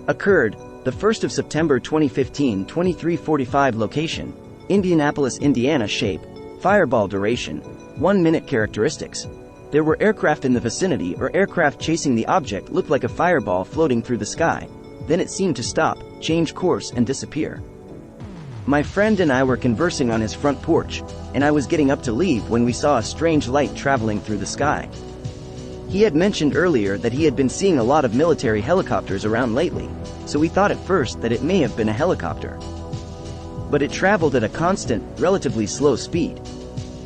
Occurred, the 1st of September 2015, 23:45 location, Indianapolis, Indiana. Shape, fireball duration, 1 minute. Characteristics. There were aircraft in the vicinity or aircraft chasing the object. Looked like a fireball floating through the sky. Then it seemed to stop, change course and disappear. My friend and I were conversing on his front porch, and I was getting up to leave when we saw a strange light traveling through the sky. He had mentioned earlier that he had been seeing a lot of military helicopters around lately, so we thought at first that it may have been a helicopter. But it traveled at a constant, relatively slow speed.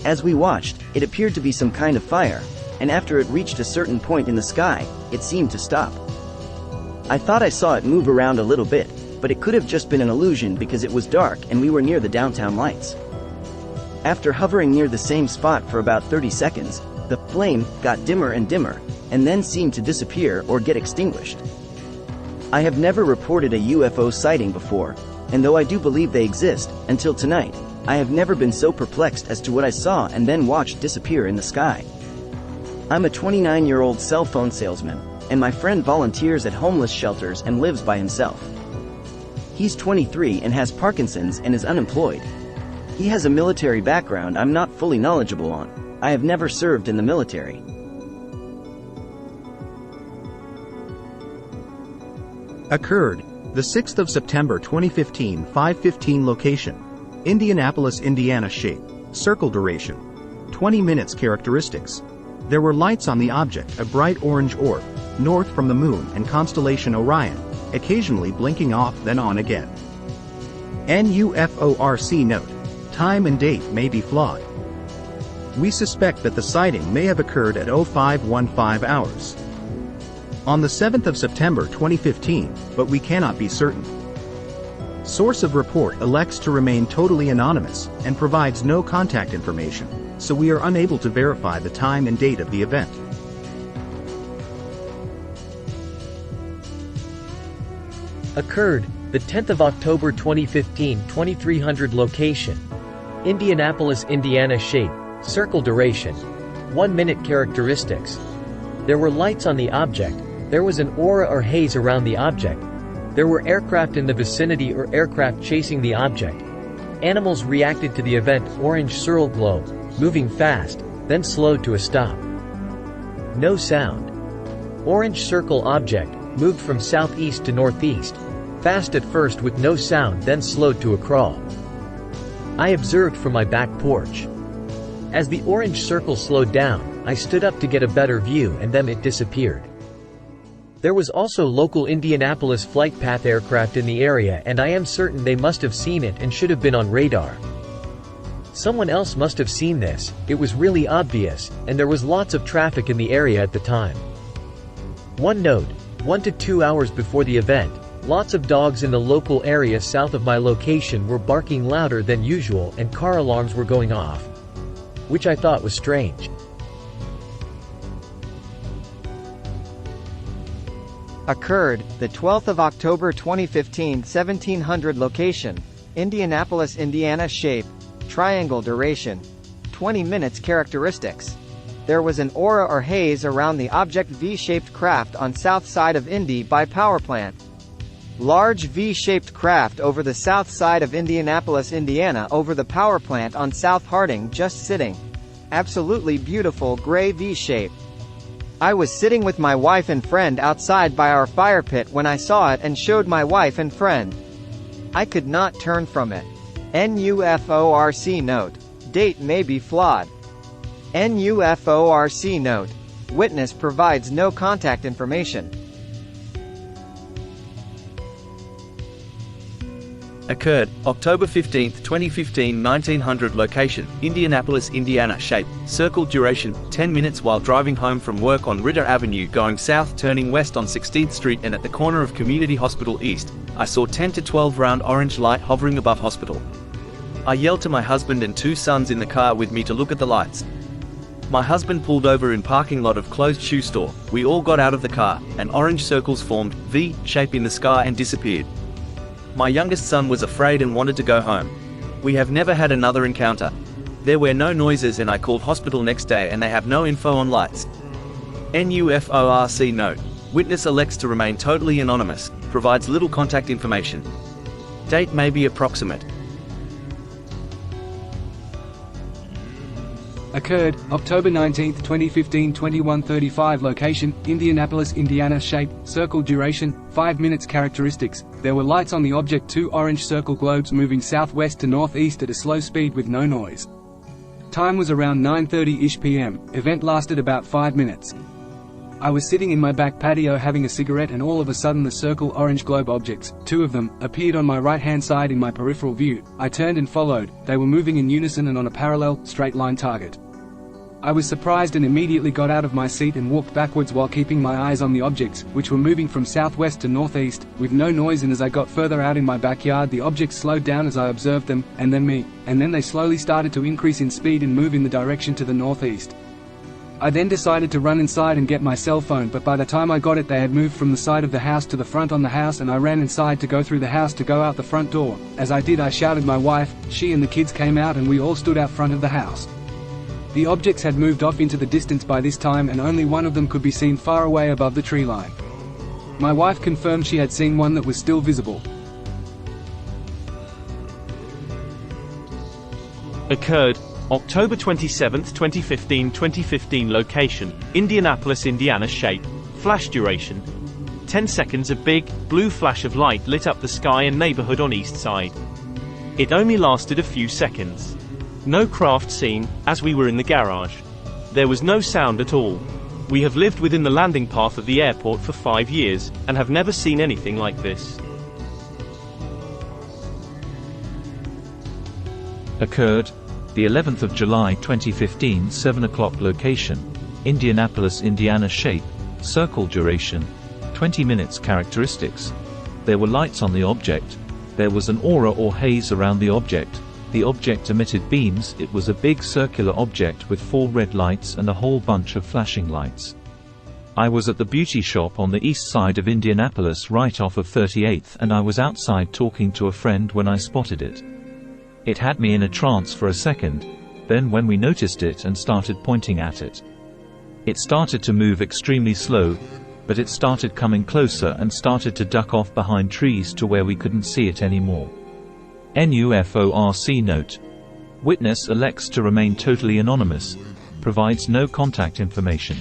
As we watched, it appeared to be some kind of fire, and after it reached a certain point in the sky, it seemed to stop. I thought I saw it move around a little bit, but it could have just been an illusion because it was dark and we were near the downtown lights. After hovering near the same spot for about 30 seconds, the flame got dimmer and dimmer, and then seemed to disappear or get extinguished. I have never reported a UFO sighting before, and though I do believe they exist, until tonight, I have never been so perplexed as to what I saw and then watched disappear in the sky. I'm a 29-year-old cell phone salesman, and my friend volunteers at homeless shelters and lives by himself. He's 23 and has Parkinson's and is unemployed. He has a military background I'm not fully knowledgeable on. I have never served in the military. Occurred, the 6th of September 2015, 5:15 location, Indianapolis, Indiana. Shape, circle duration, 20 minutes. Characteristics. There were lights on the object, a bright orange orb, north from the moon and constellation Orion, occasionally blinking off then on again. NUFORC note. Time and date may be flawed. We suspect that the sighting may have occurred at 0515 hours on the 7th of September 2015, but we cannot be certain. Source of report elects to remain totally anonymous and provides no contact information, so we are unable to verify the time and date of the event. Occurred, the 10th of October 2015, 2300 location, Indianapolis, Indiana. Shape, circle duration, 1 minute. Characteristics. There were lights on the object. There was an aura or haze around the object. There were aircraft in the vicinity or aircraft chasing the object. Animals reacted to the event. Orange swirl glow, moving fast, then slowed to a stop. No sound. Orange circle object, moved from southeast to northeast. Fast at first with no sound, then slowed to a crawl. I observed from my back porch. As the orange circle slowed down, I stood up to get a better view and then it disappeared. There was also local Indianapolis flight path aircraft in the area, and I am certain they must have seen it and should have been on radar. Someone else must have seen this. It was really obvious, and there was lots of traffic in the area at the time. One note, 1 to 2 hours before the event, lots of dogs in the local area south of my location were barking louder than usual and car alarms were going off, which I thought was strange. Occurred, the 12th of October 2015, 1700 location, Indianapolis, Indiana. Shape, triangle duration, 20 minutes. Characteristics. There was an aura or haze around the object. V-shaped craft on south side of Indy by power plant. Large V-shaped craft over the south side of Indianapolis, Indiana over the power plant on South Harding just sitting. Absolutely beautiful gray V-shape. I was sitting with my wife and friend outside by our fire pit when I saw it and showed my wife and friend. I could not turn from it. NUFORC note. Date may be flawed. NUFORC note. Witness provides no contact information. Occurred, October 15, 2015, 1900 location, Indianapolis, Indiana. Shape, circle duration, 10 minutes. While driving home from work on Ritter Avenue going south turning west on 16th Street and at the corner of Community Hospital East, I saw 10 to 12 round orange light hovering above hospital. I yelled to my husband and 2 sons in the car with me to look at the lights. My husband pulled over in parking lot of closed shoe store. We all got out of the car, and orange circles formed, V shape in the sky and disappeared. My youngest son was afraid and wanted to go home. We have never had another encounter. There were no noises and I called hospital next day and they have no info on lights. NUFORC note. Witness elects to remain totally anonymous, provides little contact information. Date may be approximate. Occurred, October 19, 2015, 21:35. Location, Indianapolis, Indiana. Shape, circle. Duration, 5 minutes. Characteristics, there were lights on the object. 2 orange circle globes moving southwest to northeast at a slow speed with no noise. Time was around 9:30-ish p.m. Event lasted about 5 minutes. I was sitting in my back patio having a cigarette and all of a sudden the circle orange globe objects, 2 of them, appeared on my right-hand side in my peripheral view. I turned and followed. They were moving in unison and on a parallel, straight-line target. I was surprised and immediately got out of my seat and walked backwards while keeping my eyes on the objects, which were moving from southwest to northeast, with no noise, and as I got further out in my backyard the objects slowed down as I observed them, and then me, and then they slowly started to increase in speed and move in the direction to the northeast. I then decided to run inside and get my cell phone, but by the time I got it they had moved from the side of the house to the front on the house, and I ran inside to go through the house to go out the front door. As I did I shouted my wife, she and the kids came out and we all stood out front of the house. The objects had moved off into the distance by this time and only one of them could be seen far away above the tree line. My wife confirmed she had seen one that was still visible. Occurred, October 27, 2015. Location, Indianapolis, Indiana. Shape, flash. Duration, 10 seconds. A big, blue flash of light lit up the sky and neighborhood on east side. It only lasted a few seconds. No craft seen, as we were in the garage. There was no sound at all. We have lived within the landing path of the airport for 5 years, and have never seen anything like this. Occurred, the 11th of July 2015, 7 o'clock. Location, Indianapolis, Indiana. Shape, circle. Duration, 20 minutes. Characteristics, there were lights on the object. There was an aura or haze around the object. The object emitted beams. It was a big circular object with 4 red lights and a whole bunch of flashing lights. I was at the beauty shop on the east side of Indianapolis right off of 38th, and I was outside talking to a friend when I spotted it. It had me in a trance for a second, then when we noticed it and started pointing at it. It started to move extremely slow, but it started coming closer and started to duck off behind trees to where we couldn't see it anymore. NUFORC note. Witness elects to remain totally anonymous, provides no contact information.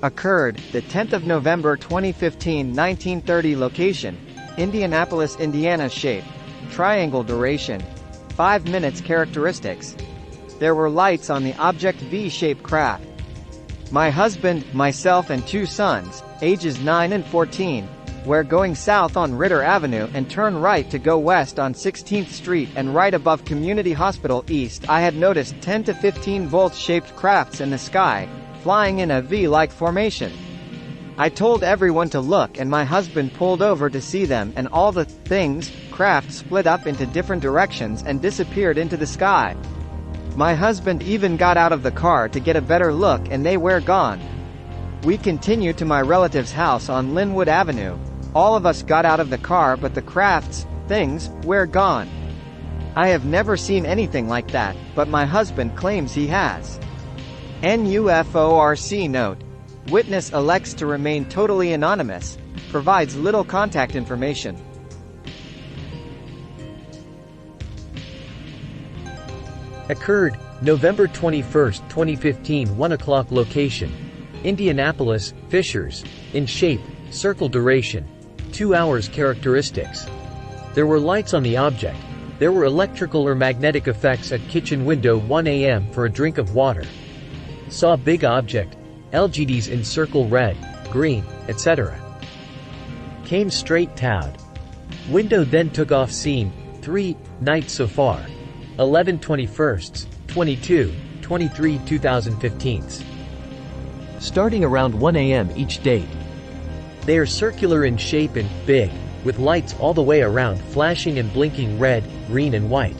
Occurred, the 10th of November 2015, 19:30. Location, Indianapolis, Indiana. Shape, triangle. Duration, 5 minutes. Characteristics, there were lights on the object. V-shaped craft. My husband, myself and 2 sons, ages 9 and 14, were going south on Ritter Avenue and turn right to go west on 16th Street, and right above Community Hospital East I had noticed 10 to 15 volt shaped crafts in the sky, flying in a V-like formation. I told everyone to look and my husband pulled over to see them, and all the craft split up into different directions and disappeared into the sky. My husband even got out of the car to get a better look and they were gone. We continued to my relative's house on Linwood Avenue. All of us got out of the car but the crafts, were gone. I have never seen anything like that, but my husband claims he has. NUFORC note. Witness elects to remain totally anonymous, provides little contact information. Occurred, November 21, 2015, 1 o'clock. Location, Indianapolis, Fishers. In shape, circle. Duration, 2 hours. Characteristics, there were lights on the object. There were electrical or magnetic effects at kitchen window. 1 a.m. for a drink of water. Saw big object, LGDs in circle, red, green, etc. Came straight towed. Window then took off. Scene, 3, night so far. 11/21, 22, 23, 2015. Starting around 1 a.m. each date. They are circular in shape and big, with lights all the way around flashing and blinking red, green and white.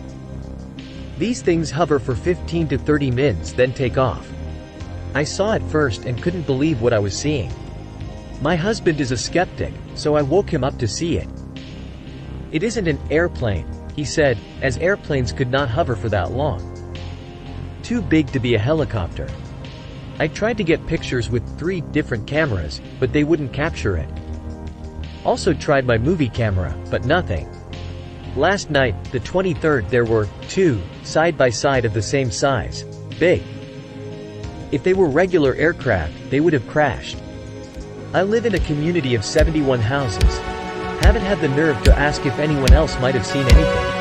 These things hover for 15 to 30 minutes then take off. I saw it first and couldn't believe what I was seeing. My husband is a skeptic, so I woke him up to see it. It isn't an airplane, he said, as airplanes could not hover for that long. Too big to be a helicopter. I tried to get pictures with 3 different cameras, but they wouldn't capture it. Also tried my movie camera, but nothing. Last night, the 23rd, there were 2, side by side of the same size. Big. If they were regular aircraft, they would have crashed. I live in a community of 71 houses. Haven't had the nerve to ask if anyone else might have seen anything.